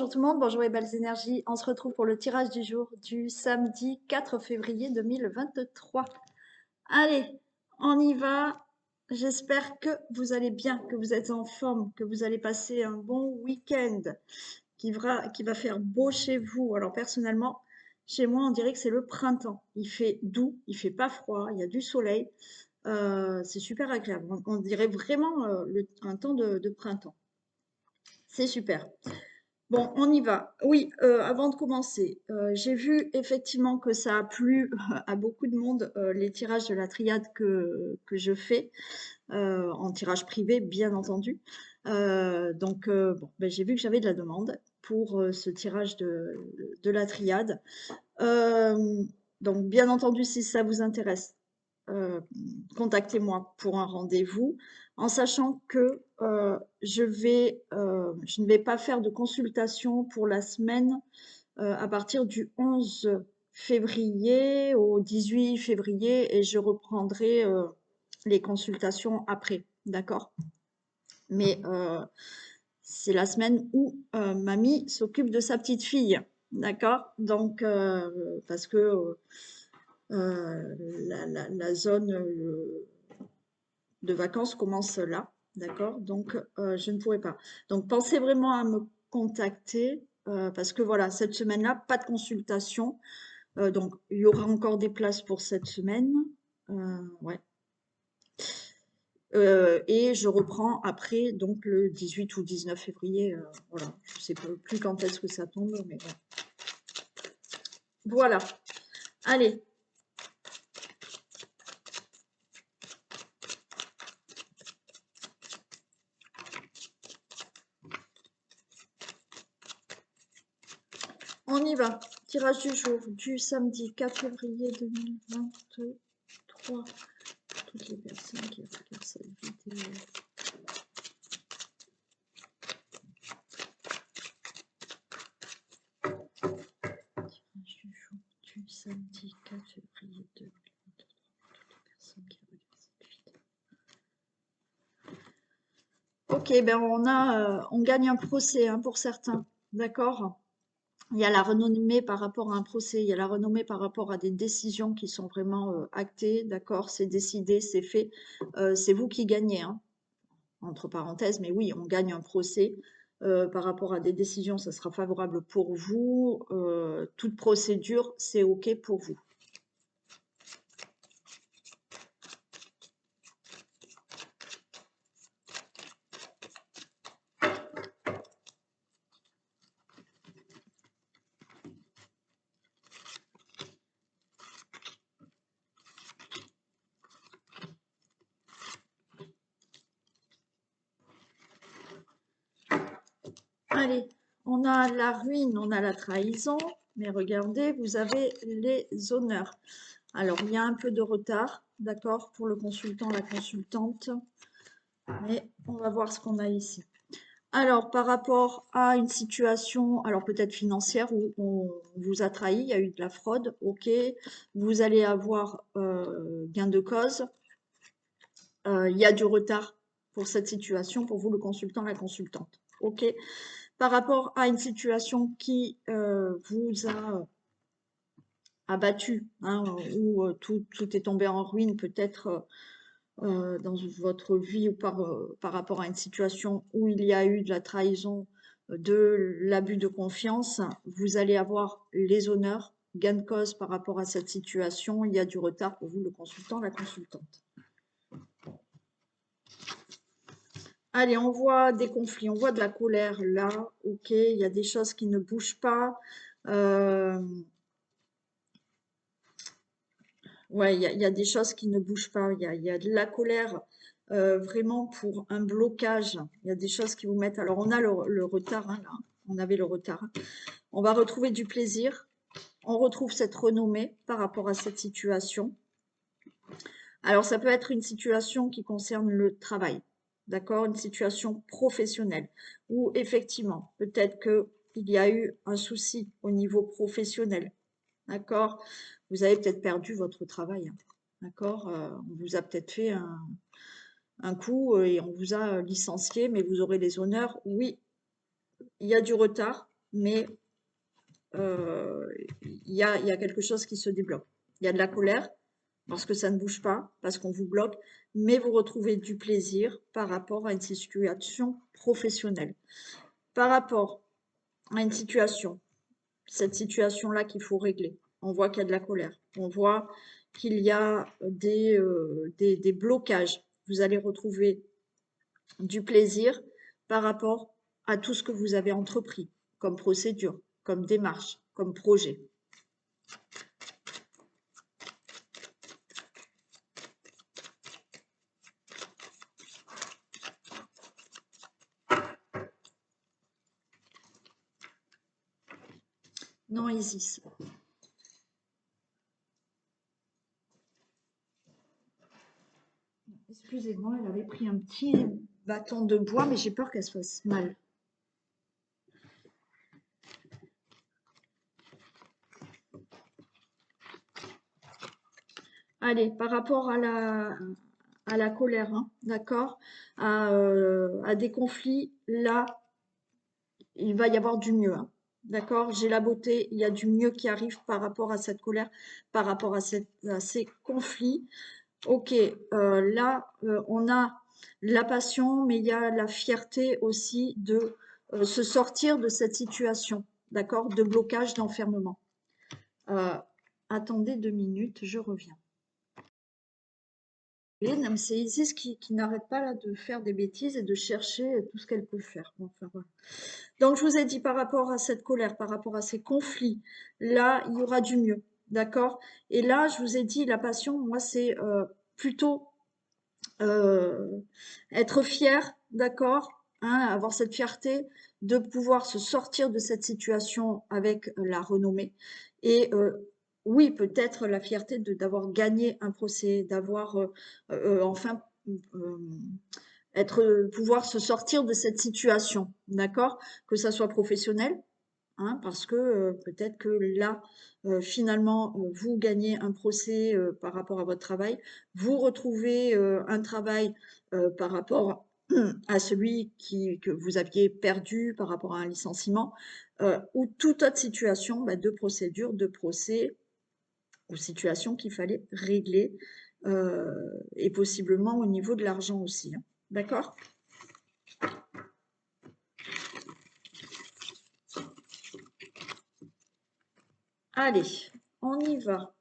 Bonjour tout le monde, bonjour les belles énergies. On se retrouve pour le tirage du jour du samedi 4 février 2023. Allez, on y va. J'espère que vous allez bien, que vous êtes en forme, que vous allez passer un bon week-end qui va faire beau chez vous. Alors personnellement, chez moi, on dirait que c'est le printemps. Il fait doux, il fait pas froid, il y a du soleil. C'est super agréable. On dirait vraiment un temps de printemps. C'est super. Bon, on y va. Oui, avant de commencer, j'ai vu effectivement que ça a plu à beaucoup de monde, les tirages de la triade que je fais, en tirage privé, bien entendu. Donc, bon, ben, j'ai vu que j'avais de la demande pour ce tirage de la triade. Euh, donc, bien entendu, si ça vous intéresse, euh, contactez-moi pour un rendez-vous, en sachant que je ne vais pas faire de consultation pour la semaine à partir du 11 février au 18 février et je reprendrai les consultations après, d'accord? Mais c'est la semaine où mamie s'occupe de sa petite fille, d'accord? Donc, parce que la zone de vacances commence là, d'accord? Donc, je ne pourrai pas. Donc, pensez vraiment à me contacter parce que voilà, cette semaine-là, pas de consultation. Donc, il y aura encore des places pour cette semaine. Ouais. Et je reprends après, donc le 18 ou 19 février. Voilà, je ne sais plus quand est-ce que ça tombe, mais bon. Voilà. Allez, on y va. Tirage du jour du samedi 4 février 2023. Toutes les personnes qui regardent cette vidéo. Tirage du jour du samedi 4 février 2023. Toutes les personnes qui regardent cette vidéo. Ok, ben on gagne un procès hein, pour certains, d'accord? Il y a la renommée par rapport à un procès, il y a la renommée par rapport à des décisions qui sont vraiment actées, d'accord? C'est décidé, c'est fait. C'est vous qui gagnez, hein, entre parenthèses, mais oui, on gagne un procès. Par rapport à des décisions, ça sera favorable pour vous. Toute procédure, c'est OK pour vous. Allez, on a la ruine, on a la trahison, mais regardez, vous avez les honneurs. Alors, il y a un peu de retard, d'accord, pour le consultant, la consultante, mais on va voir ce qu'on a ici. Alors, par rapport à une situation, alors peut-être financière, où on vous a trahi, il y a eu de la fraude, ok, vous allez avoir gain de cause, il y a du retard pour cette situation, pour vous le consultant, la consultante, ok. Par rapport à une situation qui vous a abattu, hein, où tout est tombé en ruine, peut-être dans votre vie ou par rapport à une situation où il y a eu de la trahison, de l'abus de confiance, vous allez avoir les honneurs, gain de cause par rapport à cette situation. Il y a du retard pour vous, le consultant, la consultante. Allez, on voit des conflits, on voit de la colère là, ok, il y a des choses qui ne bougent pas. Ouais, il y a des choses qui ne bougent pas. Il y a de la colère vraiment pour un blocage. Il y a des choses qui vous mettent. Alors, on a le retard, hein, là. On avait le retard. On va retrouver du plaisir. On retrouve cette renommée par rapport à cette situation. Alors, ça peut être une situation qui concerne le travail, d'accord? Une situation professionnelle où effectivement, peut-être qu'il y a eu un souci au niveau professionnel, d'accord? Vous avez peut-être perdu votre travail, hein, d'accord? On vous a peut-être fait un coup et on vous a licencié, mais vous aurez les honneurs. Oui, il y a du retard, mais il y a quelque chose qui se débloque. Il y a de la colère, parce que ça ne bouge pas, parce qu'on vous bloque, mais vous retrouvez du plaisir par rapport à une situation professionnelle. Par rapport à une situation, cette situation-là qu'il faut régler, on voit qu'il y a de la colère, on voit qu'il y a des blocages. Vous allez retrouver du plaisir par rapport à tout ce que vous avez entrepris, comme procédure, comme démarche, comme projet. Non, Isis. Excusez-moi, elle avait pris un petit bâton de bois, mais j'ai peur qu'elle se fasse mal. Allez, par rapport à la colère, hein, d'accord, à des conflits, là, il va y avoir du mieux, hein, d'accord? J'ai la beauté, il y a du mieux qui arrive par rapport à cette colère, par rapport à ces conflits. Ok, là, on a la passion, mais il y a la fierté aussi de se sortir de cette situation, d'accord? De blocage, d'enfermement. Attendez 2 minutes, je reviens. C'est Isis qui n'arrête pas là de faire des bêtises et de chercher tout ce qu'elle peut faire. Enfin, voilà. Donc, je vous ai dit par rapport à cette colère, par rapport à ces conflits, là, il y aura du mieux, d'accord? Et là, je vous ai dit, la passion, moi, c'est plutôt être fier, d'accord? Hein, avoir cette fierté de pouvoir se sortir de cette situation avec la renommée. Et oui, peut-être la fierté d'avoir gagné un procès, d'avoir enfin pouvoir se sortir de cette situation, d'accord? Que ça soit professionnel, hein, parce que peut-être que là, finalement, vous gagnez un procès par rapport à votre travail, vous retrouvez un travail par rapport à celui que vous aviez perdu par rapport à un licenciement, ou toute autre situation de procédure, de procès, ou situation qu'il fallait régler, et possiblement au niveau de l'argent aussi, hein. D'accord? Allez, on y va.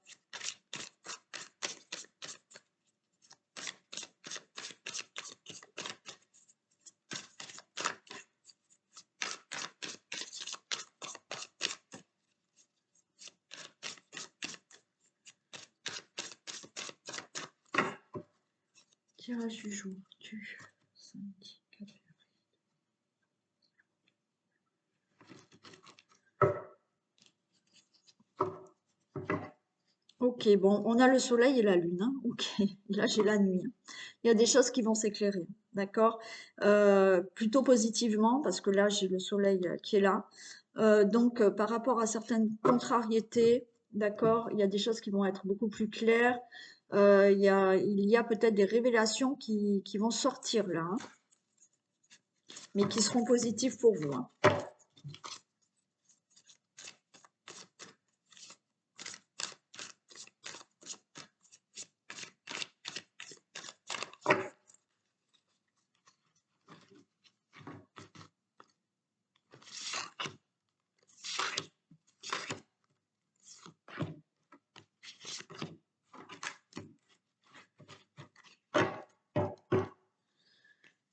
Tirage du jour du samedi 4 février. Ok, bon, on a le soleil et la lune, hein. Ok, là j'ai la nuit, hein. Il y a des choses qui vont s'éclairer, d'accord? Plutôt positivement, parce que là j'ai le soleil qui est là. Donc par rapport à certaines contrariétés, d'accord, il y a des choses qui vont être beaucoup plus claires. Il y a peut-être des révélations qui vont sortir là, hein, mais qui seront positives pour vous, hein.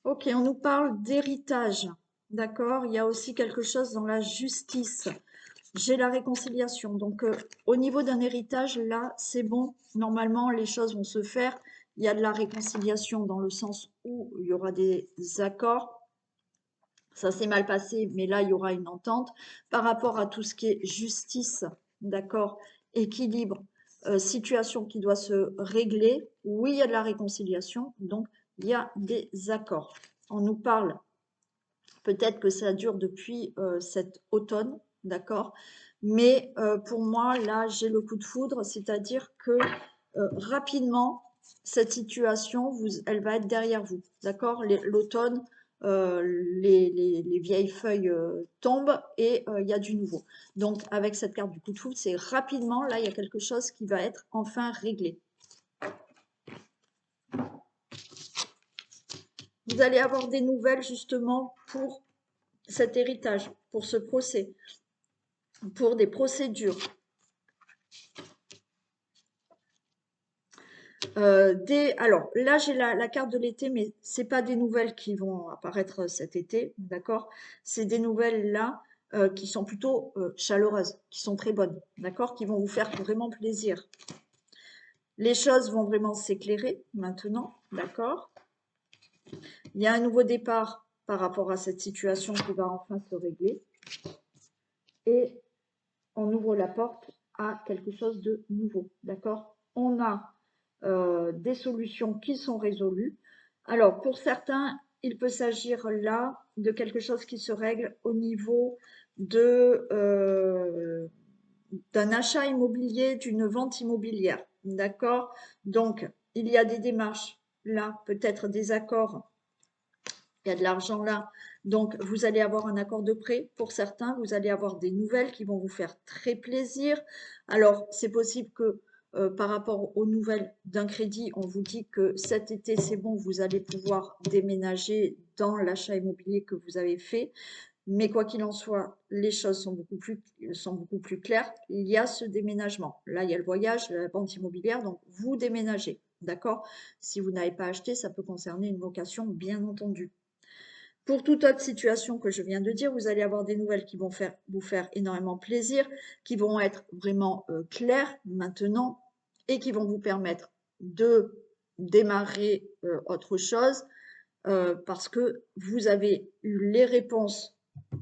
Ok, on nous parle d'héritage, d'accord? Il y a aussi quelque chose dans la justice. J'ai la réconciliation. Donc, au niveau d'un héritage, là, c'est bon. Normalement, les choses vont se faire. Il y a de la réconciliation dans le sens où il y aura des accords. Ça s'est mal passé, mais là, il y aura une entente. Par rapport à tout ce qui est justice, d'accord, équilibre, situation qui doit se régler, oui, il y a de la réconciliation. Donc, il y a des accords. On nous parle, peut-être que ça dure depuis cet automne, d'accord? Mais pour moi, là, j'ai le coup de foudre, c'est-à-dire que rapidement, cette situation, elle va être derrière vous, d'accord? L'automne, les vieilles feuilles tombent et il y a du nouveau. Donc, avec cette carte du coup de foudre, c'est rapidement, là, il y a quelque chose qui va être enfin réglé. Vous allez avoir des nouvelles justement pour cet héritage, pour ce procès, pour des procédures. Alors là, j'ai la carte de l'été, mais c'est pas des nouvelles qui vont apparaître cet été, d'accord? C'est des nouvelles là qui sont plutôt chaleureuses, qui sont très bonnes, d'accord? Qui vont vous faire vraiment plaisir. Les choses vont vraiment s'éclairer maintenant, d'accord? Il y a un nouveau départ par rapport à cette situation qui va enfin se régler. Et on ouvre la porte à quelque chose de nouveau, d'accord? On a des solutions qui sont résolues. Alors, pour certains, il peut s'agir là de quelque chose qui se règle au niveau d'un achat immobilier, d'une vente immobilière, d'accord? Donc, il y a des démarches là, peut-être des accords, il y a de l'argent là. Donc, vous allez avoir un accord de prêt pour certains, vous allez avoir des nouvelles qui vont vous faire très plaisir. Alors, c'est possible que par rapport aux nouvelles d'un crédit, on vous dit que cet été, c'est bon, vous allez pouvoir déménager dans l'achat immobilier que vous avez fait. Mais quoi qu'il en soit, les choses sont beaucoup plus claires. Il y a ce déménagement. Là, il y a le voyage, la vente immobilière, donc vous déménagez. D'accord? Si vous n'avez pas acheté, ça peut concerner une location, bien entendu. Pour toute autre situation que je viens de dire, vous allez avoir des nouvelles qui vont vous faire énormément plaisir, qui vont être vraiment claires maintenant et qui vont vous permettre de démarrer autre chose parce que vous avez eu les réponses,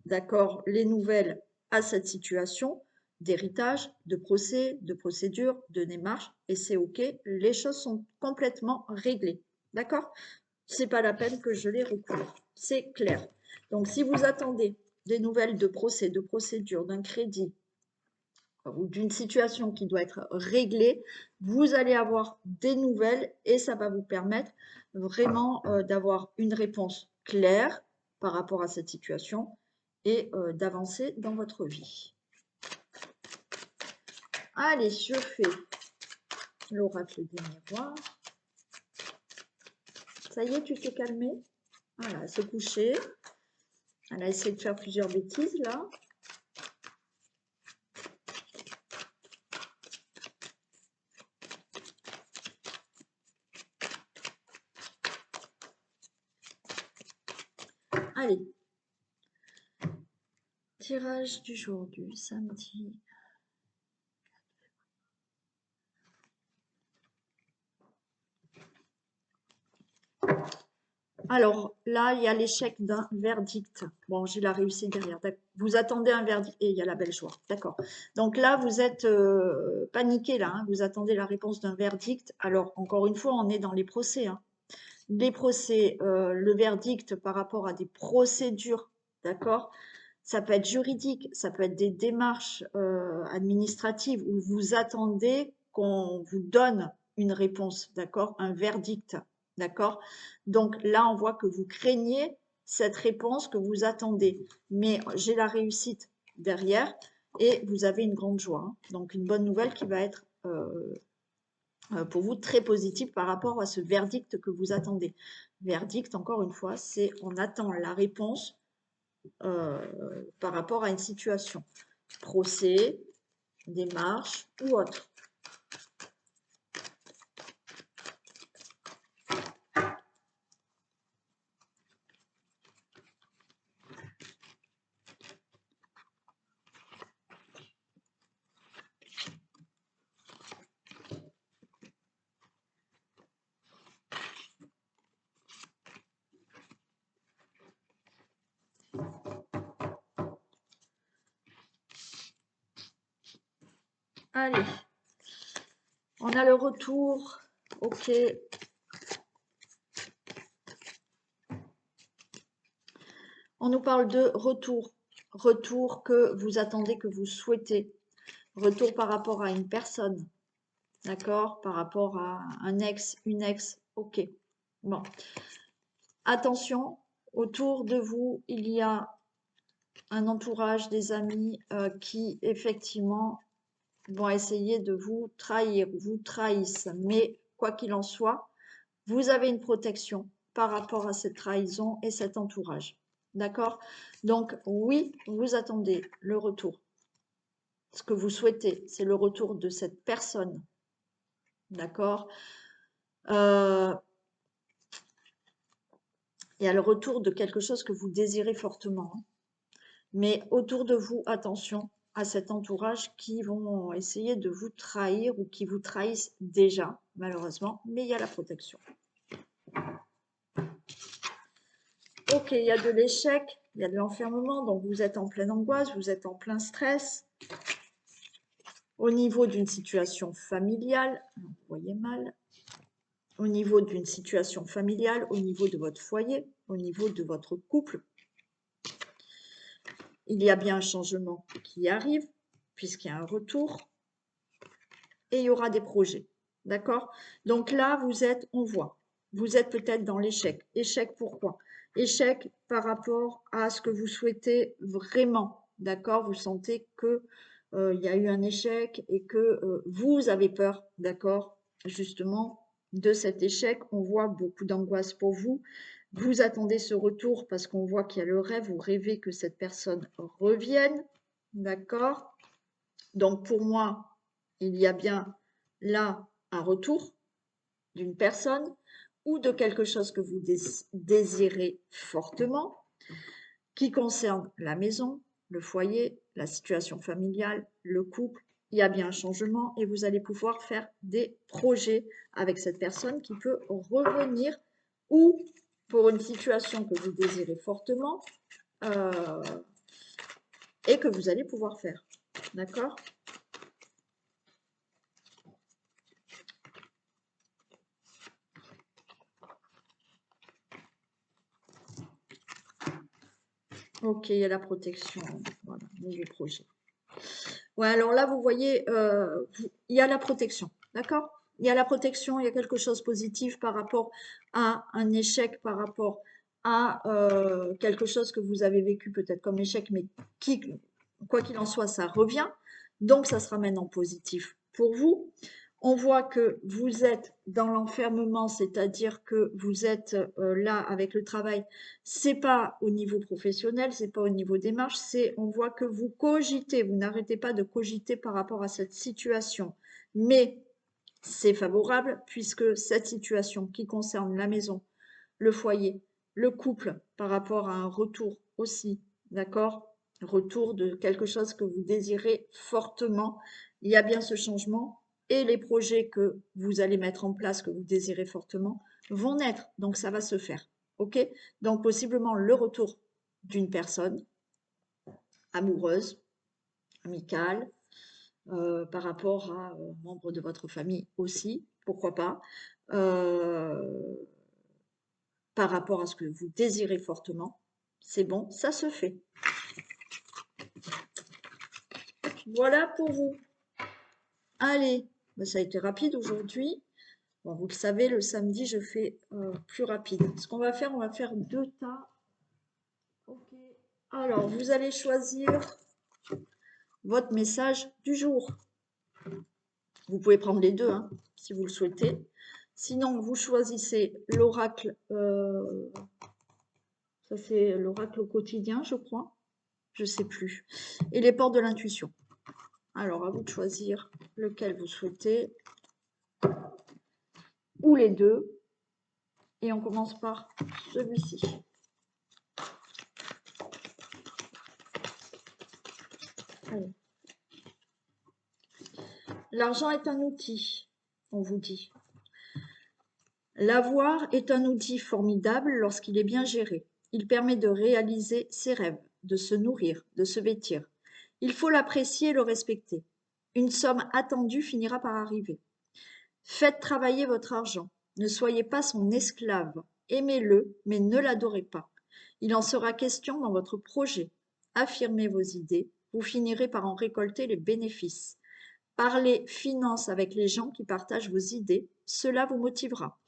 d'accord, les nouvelles à cette situation d'héritage, de procès, de procédure, de démarche et c'est OK, les choses sont complètement réglées, d'accord? C'est pas la peine que je les recouvre. C'est clair. Donc, si vous attendez des nouvelles de procès, de procédure, d'un crédit ou d'une situation qui doit être réglée, vous allez avoir des nouvelles et ça va vous permettre vraiment d'avoir une réponse claire par rapport à cette situation et d'avancer dans votre vie. Allez, je fais l'oracle des miroirs. Ça y est, tu t'es calmé? Voilà, elle s'est couchée. Elle a essayé de faire plusieurs bêtises là. Allez. Tirage du jour du samedi. Alors là, il y a l'échec d'un verdict. Bon, j'ai la réussite derrière. Vous attendez un verdict et il y a la belle joie. D'accord. Donc là, vous êtes paniqué là. Hein, vous attendez la réponse d'un verdict. Alors, encore une fois, on est dans les procès. Hein. Les procès, le verdict par rapport à des procédures, d'accord? Ça peut être juridique, ça peut être des démarches administratives où vous attendez qu'on vous donne une réponse, d'accord? Un verdict, d'accord? Donc là, on voit que vous craignez cette réponse que vous attendez. Mais j'ai la réussite derrière et vous avez une grande joie. Hein. Donc une bonne nouvelle qui va être pour vous très positive par rapport à ce verdict que vous attendez. Verdict, encore une fois, c'est on attend la réponse par rapport à une situation. Procès, démarche ou autre. Allez, on a le retour. Ok. On nous parle de retour. Retour que vous attendez, que vous souhaitez. Retour par rapport à une personne. D'accord? Par rapport à un ex, une ex. Ok. Bon. Attention, autour de vous, il y a un entourage, des amis qui effectivement vont essayer de vous trahir, vous trahissent. Mais quoi qu'il en soit, vous avez une protection par rapport à cette trahison et cet entourage. D'accord? Donc oui, vous attendez le retour. Ce que vous souhaitez, c'est le retour de cette personne. D'accord? Il y a le retour de quelque chose que vous désirez fortement. Mais autour de vous, attention à cet entourage qui vont essayer de vous trahir ou qui vous trahissent déjà, malheureusement, mais il y a la protection. Ok, il y a de l'échec, il y a de l'enfermement, donc vous êtes en pleine angoisse, vous êtes en plein stress. Au niveau d'une situation familiale, vous voyez mal, au niveau d'une situation familiale, au niveau de votre foyer, au niveau de votre couple, il y a bien un changement qui arrive, puisqu'il y a un retour, et il y aura des projets. D'accord? Donc là, vous êtes, on voit, vous êtes peut-être dans l'échec. Échec pourquoi? Échec par rapport à ce que vous souhaitez vraiment. D'accord? Vous sentez que il y a eu un échec et que vous avez peur, d'accord? Justement, de cet échec, on voit beaucoup d'angoisse pour vous. Vous attendez ce retour parce qu'on voit qu'il y a le rêve, vous rêvez que cette personne revienne, d'accord? Donc pour moi, il y a bien là un retour d'une personne ou de quelque chose que vous désirez fortement, qui concerne la maison, le foyer, la situation familiale, le couple. Il y a bien un changement et vous allez pouvoir faire des projets avec cette personne qui peut revenir ou pour une situation que vous désirez fortement et que vous allez pouvoir faire. D'accord? Ok, il y a la protection. Voilà, nouveau projet. Ouais, alors là, vous voyez, il y a la protection, d'accord? Il y a la protection, il y a quelque chose de positif par rapport à un échec, par rapport à quelque chose que vous avez vécu peut-être comme échec, mais qui, quoi qu'il en soit, ça revient. Donc, ça sera maintenant positif pour vous. On voit que vous êtes dans l'enfermement, c'est-à-dire que vous êtes là avec le travail. C'est pas au niveau professionnel, c'est pas au niveau des marches, c'est on voit que vous cogitez, vous n'arrêtez pas de cogiter par rapport à cette situation. Mais c'est favorable puisque cette situation qui concerne la maison, le foyer, le couple, par rapport à un retour aussi, d'accord? Retour de quelque chose que vous désirez fortement. Il y a bien ce changement et les projets que vous allez mettre en place, que vous désirez fortement, vont naître. Donc ça va se faire. OK? Donc possiblement le retour d'une personne amoureuse, amicale, par rapport à un membre de votre famille aussi, pourquoi pas, par rapport à ce que vous désirez fortement. C'est bon, ça se fait. Voilà pour vous. Allez, ben, ça a été rapide aujourd'hui. Bon, vous le savez, le samedi, je fais plus rapide. Ce qu'on va faire, on va faire 2 tas. Ok. Alors, vous allez choisir votre message du jour. Vous pouvez prendre les deux, hein, si vous le souhaitez. Sinon, vous choisissez l'oracle. Ça, c'est l'oracle au quotidien, je crois. Je ne sais plus. Et les portes de l'intuition. Alors, à vous de choisir lequel vous souhaitez. Ou les deux. Et on commence par celui-ci. Allez. L'argent est un outil, on vous dit. L'avoir est un outil formidable lorsqu'il est bien géré. Il permet de réaliser ses rêves, de se nourrir, de se vêtir. Il faut l'apprécier et le respecter. Une somme attendue finira par arriver. Faites travailler votre argent. Ne soyez pas son esclave. Aimez-le, mais ne l'adorez pas. Il en sera question dans votre projet. Affirmez vos idées. Vous finirez par en récolter les bénéfices. Parlez finances avec les gens qui partagent vos idées. Cela vous motivera.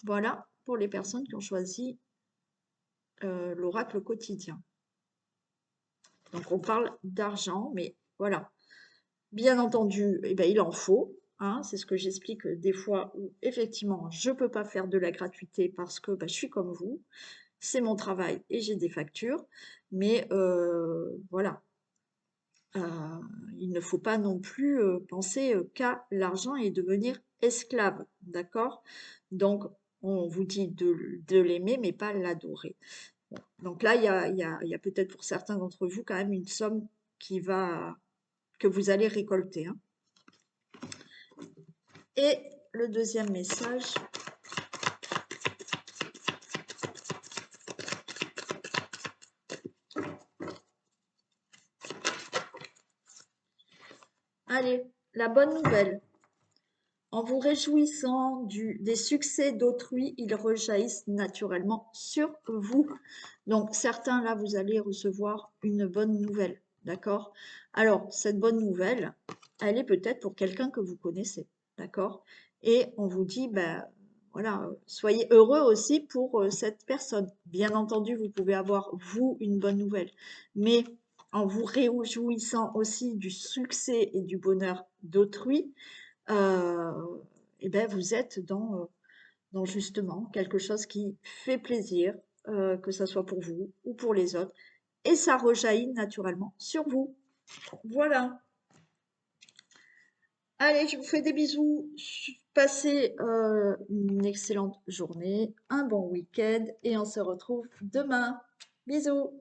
Voilà pour les personnes qui ont choisi l'oracle quotidien. Donc on parle d'argent, mais voilà. Bien entendu, eh ben, il en faut, hein, c'est ce que j'explique des fois où effectivement je ne peux pas faire de la gratuité parce que bah, je suis comme vous, c'est mon travail et j'ai des factures, mais voilà, euh, il ne faut pas non plus penser qu'à l'argent et devenir esclave, d'accord? Donc on vous dit de l'aimer, mais pas l'adorer. Bon, donc là, il y a peut-être pour certains d'entre vous quand même une somme que vous allez récolter, hein. Et le deuxième message, allez, la bonne nouvelle. En vous réjouissant des succès d'autrui, ils rejaillissent naturellement sur vous. Donc certains, là, vous allez recevoir une bonne nouvelle, d'accord? Alors, cette bonne nouvelle, elle est peut-être pour quelqu'un que vous connaissez, d'accord? Et on vous dit, ben voilà, soyez heureux aussi pour cette personne. Bien entendu, vous pouvez avoir, vous, une bonne nouvelle, mais en vous réjouissant aussi du succès et du bonheur d'autrui, euh, eh ben, vous êtes dans justement quelque chose qui fait plaisir, que ça soit pour vous ou pour les autres, et ça rejaillit naturellement sur vous. Voilà. Allez, je vous fais des bisous. Passez une excellente journée, un bon week-end, et on se retrouve demain. Bisous.